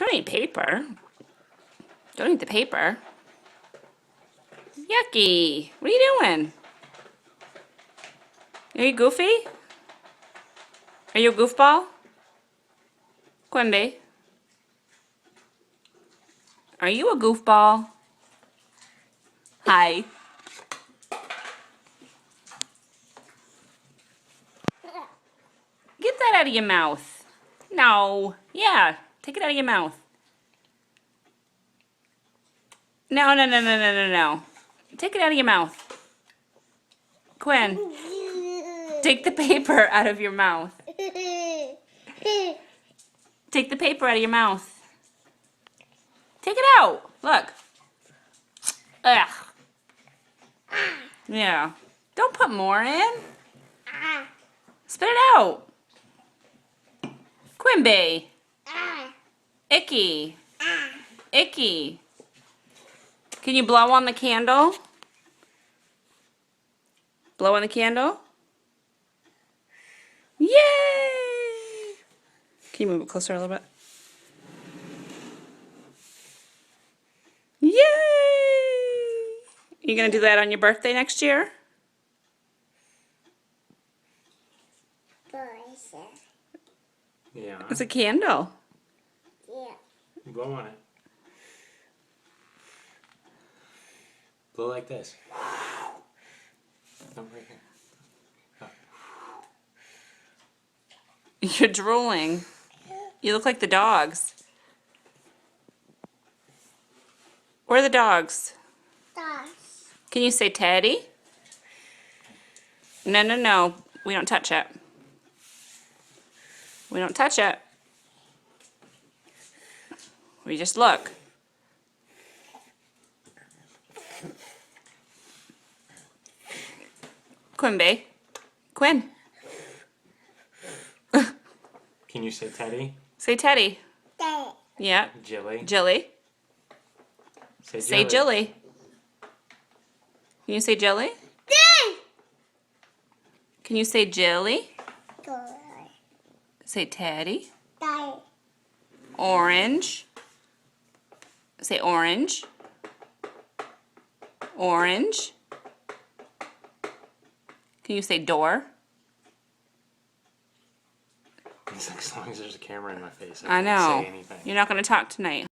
Don't eat paper. Don't eat the paper. Yucky. What are you doing? Are you goofy? Are you a goofball? Quimby? Are you a goofball? Hi. Get that out of your mouth. No. Yeah. Take it out of your mouth. No, no, no, no, no, no, no. Take it out of your mouth. Quinn, take the paper out of your mouth. Take the paper out of your mouth. Take it out. Look. Ugh. Yeah. Don't put more in. Spit it out. Quimby. Icky. Icky. Can you blow on the candle? Blow on the candle? Yay! Can you move it closer a little bit? Yay! You gonna do that on your birthday next year? Yeah. It's a candle. Yeah. Blow on it. Blow like this. No, right here. You're drooling. You look like the dogs. Where are the dogs? Dogs. Can you say Teddy? No, no, no. We don't touch it. We don't touch it. We just look. Quimby. Quinn. Can you say Teddy? Say Teddy. Dad. Yeah. Jilly? Jilly. Say Say Jilly. Can you say Jilly? Dad. Can you say Jilly? Good. Say Teddy. Dad. Orange. Say orange. Orange. Can you say door? As long as there's a camera in my face, I I can't know. say anything. You're not going to talk tonight.